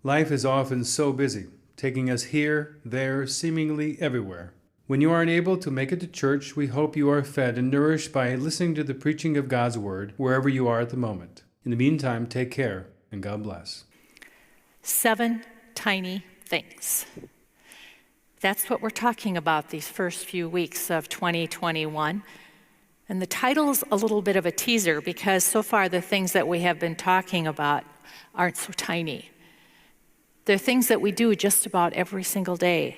Life is often so busy, taking us here, there, seemingly everywhere. When you aren't able to make it to church, we hope you are fed and nourished by listening to the preaching of God's Word wherever you are at the moment. In the meantime, take care, and God bless. 7 tiny things. That's what we're talking about these first few weeks of 2021. And the title's a little bit of a teaser because so far the things that we have been talking about aren't so tiny. They're things that we do just about every single day.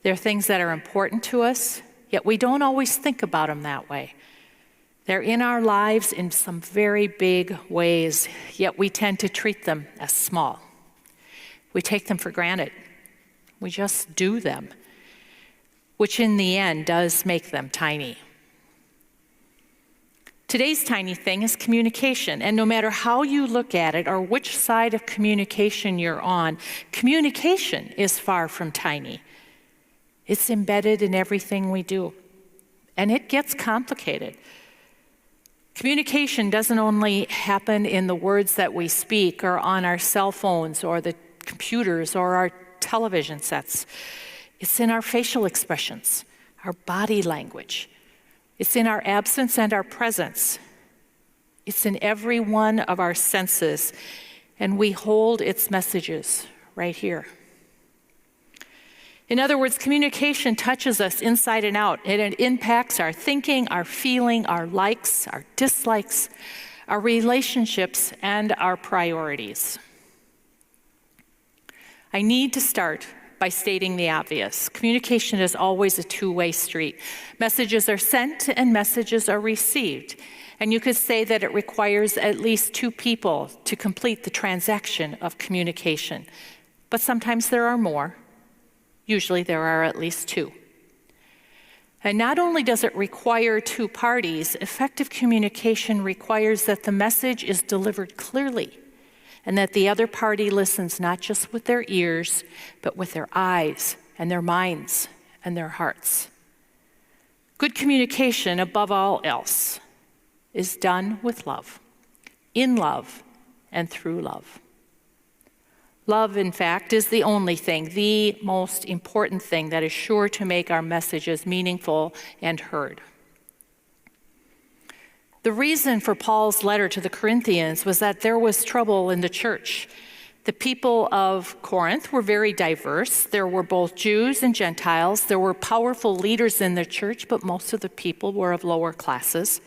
They're things that are important to us, yet we don't always think about them that way. They're in our lives in some very big ways, yet we tend to treat them as small. We take them for granted. We just do them, which in the end does make them tiny. Today's tiny thing is communication, and no matter how you look at it or which side of communication you're on, communication is far from tiny. It's embedded in everything we do, and it gets complicated. Communication doesn't only happen in the words that we speak or on our cell phones or the computers or our television sets. It's in our facial expressions, our body language. It's in our absence and our presence. It's in every one of our senses, and we hold its messages right here. In other words, communication touches us inside and out, and it impacts our thinking, our feeling, our likes, our dislikes, our relationships, and our priorities. I need to start by stating the obvious. Communication is always a two-way street. Messages are sent and messages are received. And you could say that it requires at least 2 people to complete the transaction of communication. But sometimes there are more. Usually there are at least 2. And not only does it require 2 parties, effective communication requires that the message is delivered clearly, and that the other party listens not just with their ears, but with their eyes and their minds and their hearts. Good communication, above all else, is done with love, in love, and through love. Love, in fact, is the only thing, the most important thing that is sure to make our messages meaningful and heard. The reason for Paul's letter to the Corinthians was that there was trouble in the church. The people of Corinth were very diverse. There were both Jews and Gentiles. There were powerful leaders in the church, but most of the people were of lower classes.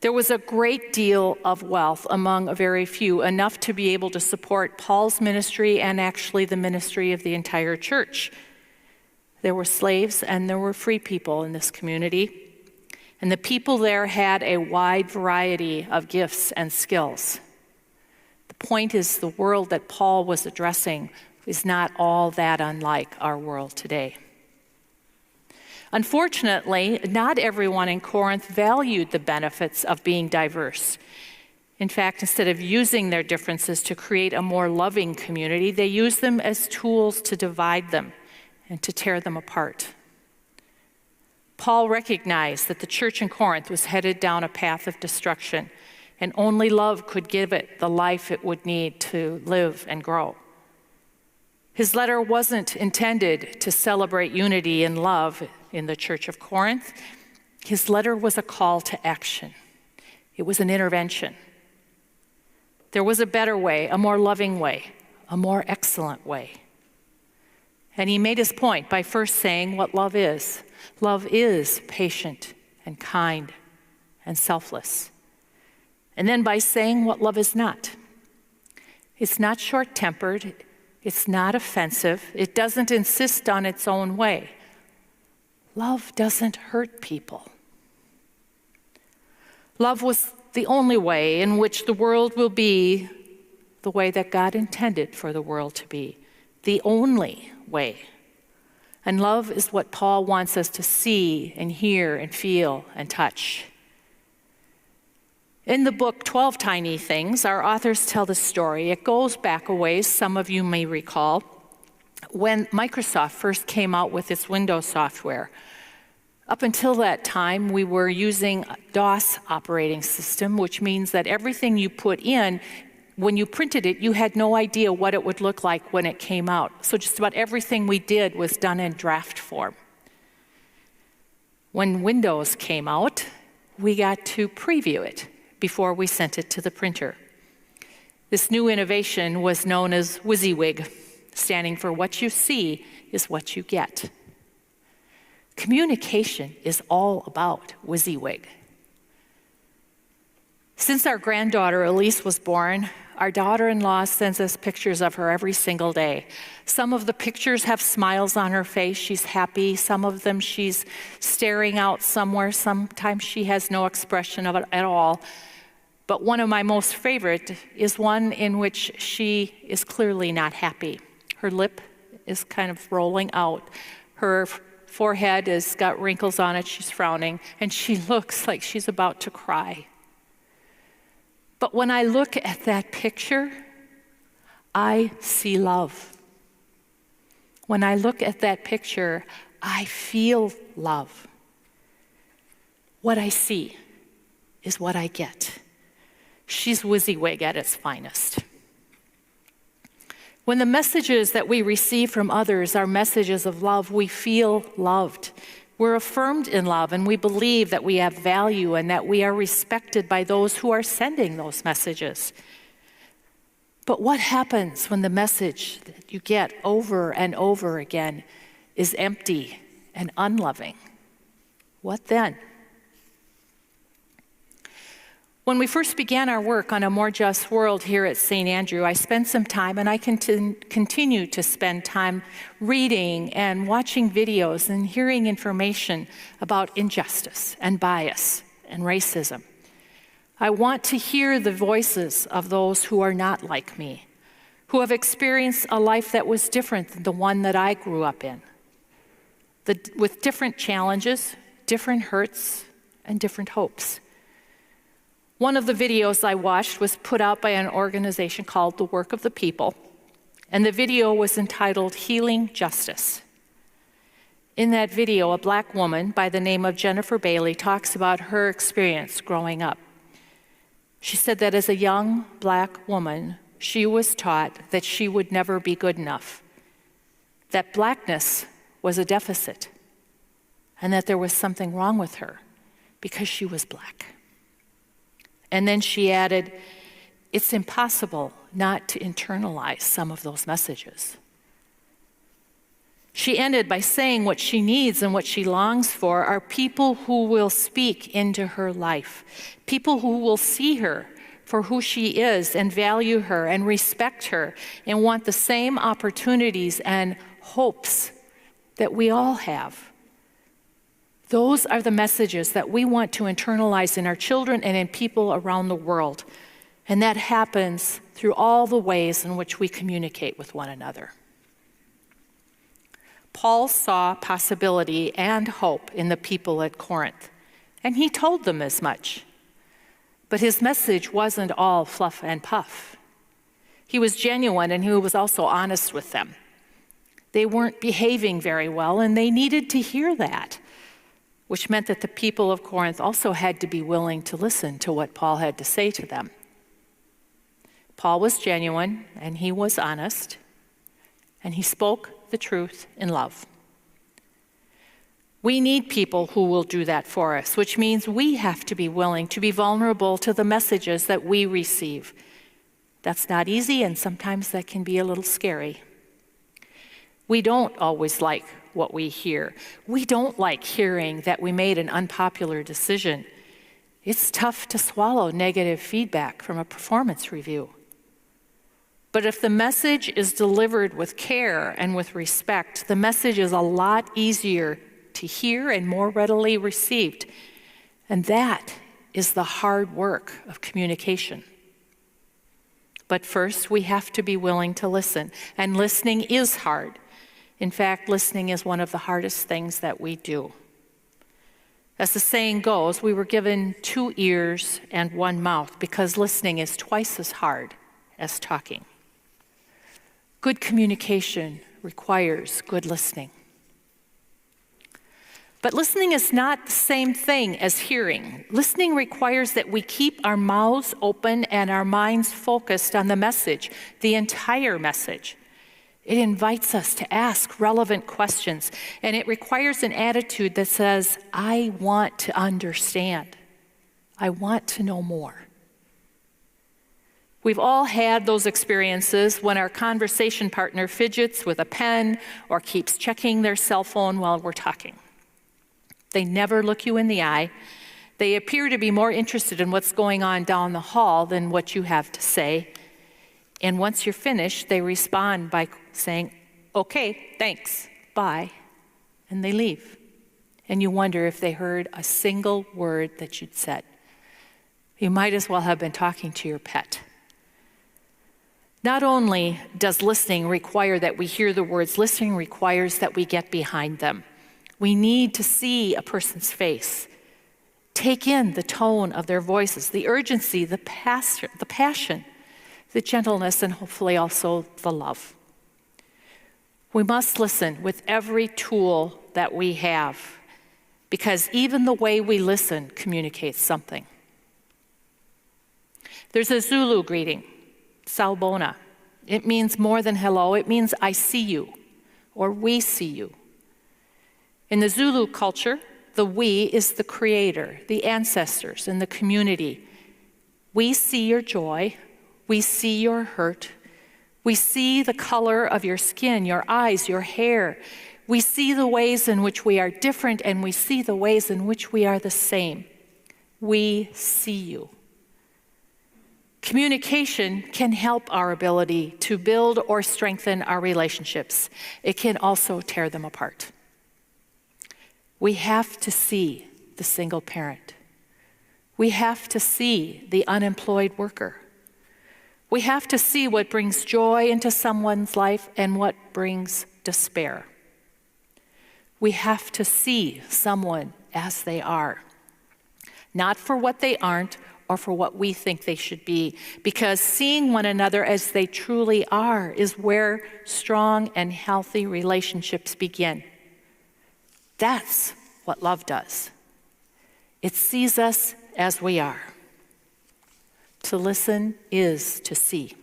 There was a great deal of wealth among a very few, enough to be able to support Paul's ministry and actually the ministry of the entire church. There were slaves and there were free people in this community. And the people there had a wide variety of gifts and skills. The point is, the world that Paul was addressing is not all that unlike our world today. Unfortunately, not everyone in Corinth valued the benefits of being diverse. In fact, instead of using their differences to create a more loving community, they used them as tools to divide them and to tear them apart. Paul recognized that the church in Corinth was headed down a path of destruction, and only love could give it the life it would need to live and grow. His letter wasn't intended to celebrate unity and love in the church of Corinth. His letter was a call to action. It was an intervention. There was a better way, a more loving way, a more excellent way. And he made his point by first saying what love is. Love is patient and kind and selfless. And then by saying what love is not. It's not short-tempered. It's not offensive. It doesn't insist on its own way. Love doesn't hurt people. Love was the only way in which the world will be the way that God intended for the world to be. The only way. And love is what Paul wants us to see and hear and feel and touch. In the book, 12 Tiny Things, our authors tell the story. It goes back a ways, some of you may recall, when Microsoft first came out with its Windows software. Up until that time, we were using a DOS operating system, which means that everything you put in when you printed it, you had no idea what it would look like when it came out. So just about everything we did was done in draft form. When Windows came out, we got to preview it before we sent it to the printer. This new innovation was known as WYSIWYG, standing for what you see is what you get. Communication is all about WYSIWYG. Since our granddaughter Elise was born, our daughter-in-law sends us pictures of her every single day. Some of the pictures have smiles on her face. She's happy. Some of them she's staring out somewhere. Sometimes she has no expression of it at all. But one of my most favorite is one in which she is clearly not happy. Her lip is kind of rolling out. Her forehead has got wrinkles on it. She's frowning, and she looks like she's about to cry. But when I look at that picture, I see love. When I look at that picture, I feel love. What I see is what I get. She's WYSIWYG at its finest. When the messages that we receive from others are messages of love, we feel loved. We're affirmed in love, and we believe that we have value and that we are respected by those who are sending those messages. But what happens when the message that you get over and over again is empty and unloving? What then? When we first began our work on a more just world here at St. Andrew, I spent some time, and I continue to spend time reading and watching videos and hearing information about injustice and bias and racism. I want to hear the voices of those who are not like me, who have experienced a life that was different than the one that I grew up in, with different challenges, different hurts, and different hopes. One of the videos I watched was put out by an organization called The Work of the People, and the video was entitled Healing Justice. In that video, a black woman by the name of Jennifer Bailey talks about her experience growing up. She said that as a young black woman, she was taught that she would never be good enough, that blackness was a deficit, and that there was something wrong with her because she was black. And then she added, it's impossible not to internalize some of those messages. She ended by saying what she needs and what she longs for are people who will speak into her life, people who will see her for who she is and value her and respect her and want the same opportunities and hopes that we all have. Those are the messages that we want to internalize in our children and in people around the world. And that happens through all the ways in which we communicate with one another. Paul saw possibility and hope in the people at Corinth, and he told them as much. But his message wasn't all fluff and puff. He was genuine, and he was also honest with them. They weren't behaving very well, and they needed to hear that, which meant that the people of Corinth also had to be willing to listen to what Paul had to say to them. Paul was genuine, and he was honest, and he spoke the truth in love. We need people who will do that for us, which means we have to be willing to be vulnerable to the messages that we receive. That's not easy, and sometimes that can be a little scary. We don't always like what we hear. We don't like hearing that we made an unpopular decision. It's tough to swallow negative feedback from a performance review. But if the message is delivered with care and with respect, the message is a lot easier to hear and more readily received. And that is the hard work of communication. But first, we have to be willing to listen. And listening is hard. In fact, listening is one of the hardest things that we do. As the saying goes, we were given 2 ears and 1 mouth because listening is twice as hard as talking. Good communication requires good listening. But listening is not the same thing as hearing. Listening requires that we keep our mouths open and our minds focused on the message, the entire message. It invites us to ask relevant questions, and it requires an attitude that says, I want to understand. I want to know more. We've all had those experiences when our conversation partner fidgets with a pen or keeps checking their cell phone while we're talking. They never look you in the eye. They appear to be more interested in what's going on down the hall than what you have to say. And once you're finished, they respond by saying, okay, thanks, bye, and they leave. And you wonder if they heard a single word that you'd said. You might as well have been talking to your pet. Not only does listening require that we hear the words, listening requires that we get behind them. We need to see a person's face, take in the tone of their voices, the urgency, the passion, the gentleness, and hopefully also the love. We must listen with every tool that we have, because even the way we listen communicates something. There's a Zulu greeting, Sawubona. It means more than hello. It means I see you, or we see you. In the Zulu culture, the we is the creator, the ancestors, and the community. We see your joy. We see your hurt. We see the color of your skin, your eyes, your hair. We see the ways in which we are different, and we see the ways in which we are the same. We see you. Communication can help our ability to build or strengthen our relationships. It can also tear them apart. We have to see the single parent. We have to see the unemployed worker. We have to see what brings joy into someone's life and what brings despair. We have to see someone as they are, not for what they aren't or for what we think they should be, because seeing one another as they truly are is where strong and healthy relationships begin. That's what love does. It sees us as we are. To listen is to see.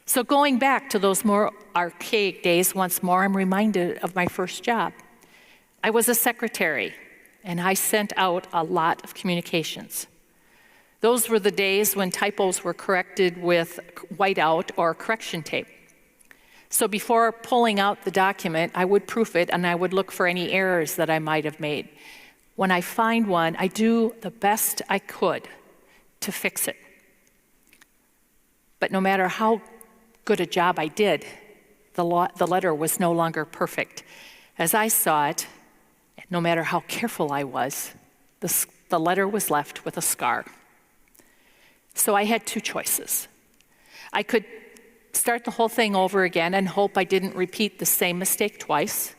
So going back to those more archaic days once more, I'm reminded of my first job. I was a secretary, and I sent out a lot of communications. Those were the days when typos were corrected with whiteout or correction tape. So before pulling out the document, I would proof it and I would look for any errors that I might have made. When I find one, I do the best I could to fix it. But no matter how good a job I did, the letter was no longer perfect. As I saw it, no matter how careful I was, the letter was left with a scar. So I had two choices. I could start the whole thing over again and hope I didn't repeat the same mistake twice,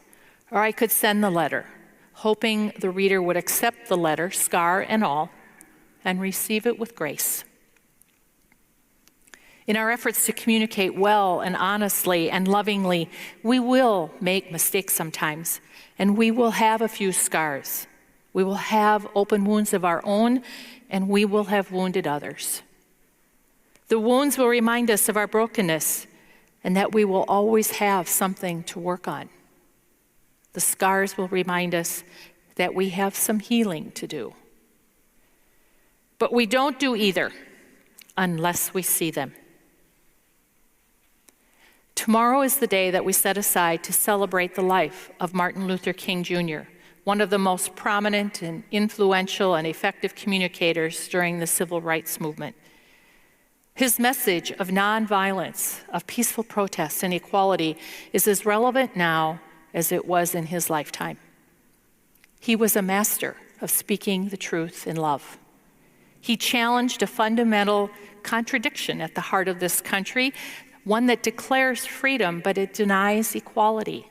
or I could send the letter, hoping the reader would accept the letter, scar and all, and receive it with grace. In our efforts to communicate well and honestly and lovingly, we will make mistakes sometimes, and we will have a few scars. We will have open wounds of our own, and we will have wounded others. The wounds will remind us of our brokenness and that we will always have something to work on. The scars will remind us that we have some healing to do. But we don't do either unless we see them. Tomorrow is the day that we set aside to celebrate the life of Martin Luther King Jr., one of the most prominent and influential and effective communicators during the civil rights movement. His message of nonviolence, of peaceful protest and equality is as relevant now as it was in his lifetime. He was a master of speaking the truth in love. He challenged a fundamental contradiction at the heart of this country, one that declares freedom, but it denies equality.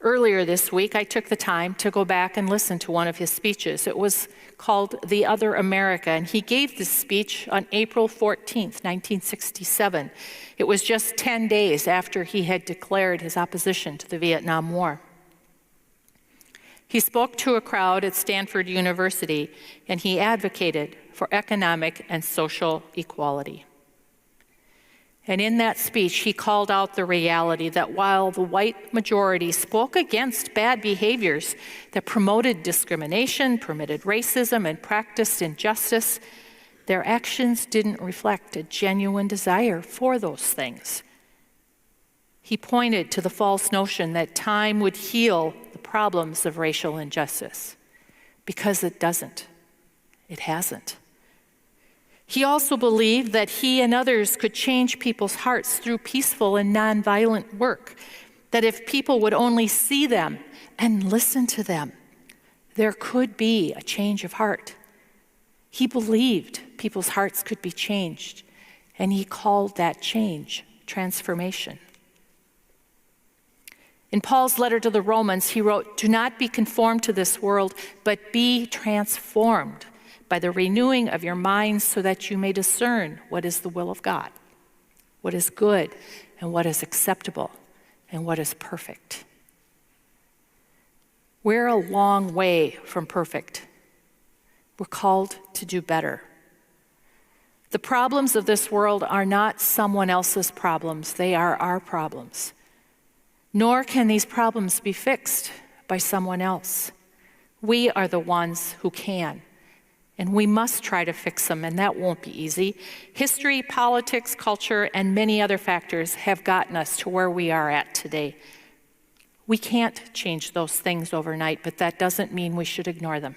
Earlier this week, I took the time to go back and listen to one of his speeches. It was called The Other America, and he gave this speech on April 14th, 1967. It was just 10 days after he had declared his opposition to the Vietnam War. He spoke to a crowd at Stanford University, and he advocated for economic and social equality. And in that speech, he called out the reality that while the white majority spoke against bad behaviors that promoted discrimination, permitted racism, and practiced injustice, their actions didn't reflect a genuine desire for those things. He pointed to the false notion that time would heal the problems of racial injustice, because it doesn't. It hasn't. He also believed that he and others could change people's hearts through peaceful and nonviolent work, that if people would only see them and listen to them, there could be a change of heart. He believed people's hearts could be changed, and he called that change transformation. In Paul's letter to the Romans, he wrote, "Do not be conformed to this world, but be transformed by the renewing of your minds so that you may discern what is the will of God, what is good and what is acceptable and what is perfect." We're a long way from perfect. We're called to do better. The problems of this world are not someone else's problems. They are our problems. Nor can these problems be fixed by someone else. We are the ones who can. And we must try to fix them, and that won't be easy. History, politics, culture, and many other factors have gotten us to where we are at today. We can't change those things overnight, but that doesn't mean we should ignore them,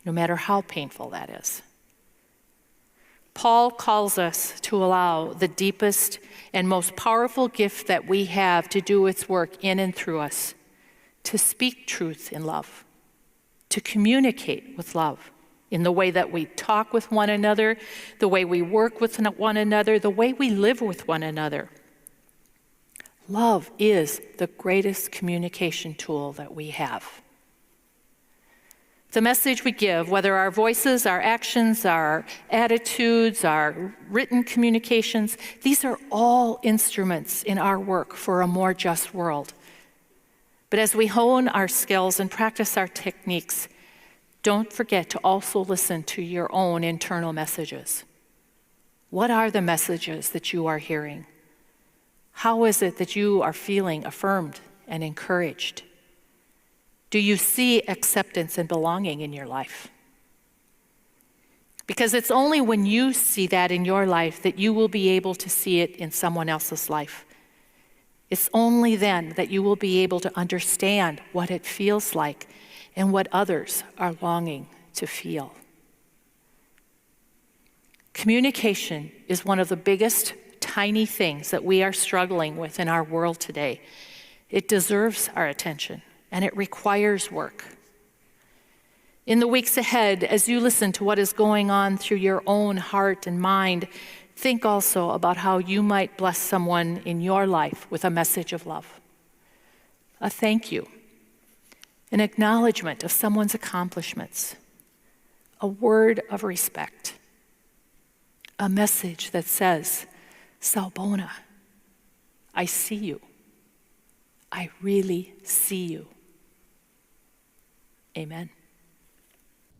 no matter how painful that is. Paul calls us to allow the deepest and most powerful gift that we have to do its work in and through us, to speak truth in love, to communicate with love, in the way that we talk with one another, the way we work with one another, the way we live with one another. Love is the greatest communication tool that we have. The message we give, whether our voices, our actions, our attitudes, our written communications, these are all instruments in our work for a more just world. But as we hone our skills and practice our techniques, don't forget to also listen to your own internal messages. What are the messages that you are hearing? How is it that you are feeling affirmed and encouraged? Do you see acceptance and belonging in your life? Because it's only when you see that in your life that you will be able to see it in someone else's life. It's only then that you will be able to understand what it feels like and what others are longing to feel. Communication is one of the biggest tiny things that we are struggling with in our world today. It deserves our attention, and it requires work. In the weeks ahead, as you listen to what is going on through your own heart and mind, think also about how you might bless someone in your life with a message of love, a thank you, an acknowledgement of someone's accomplishments, a word of respect, a message that says, "Salbona, I see you. I really see you." Amen.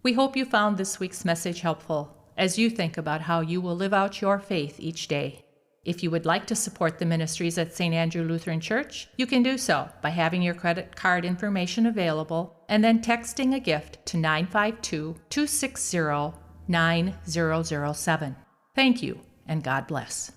We hope you found this week's message helpful as you think about how you will live out your faith each day. If you would like to support the ministries at St. Andrew Lutheran Church, you can do so by having your credit card information available and then texting a gift to 952-260-9007. Thank you, and God bless.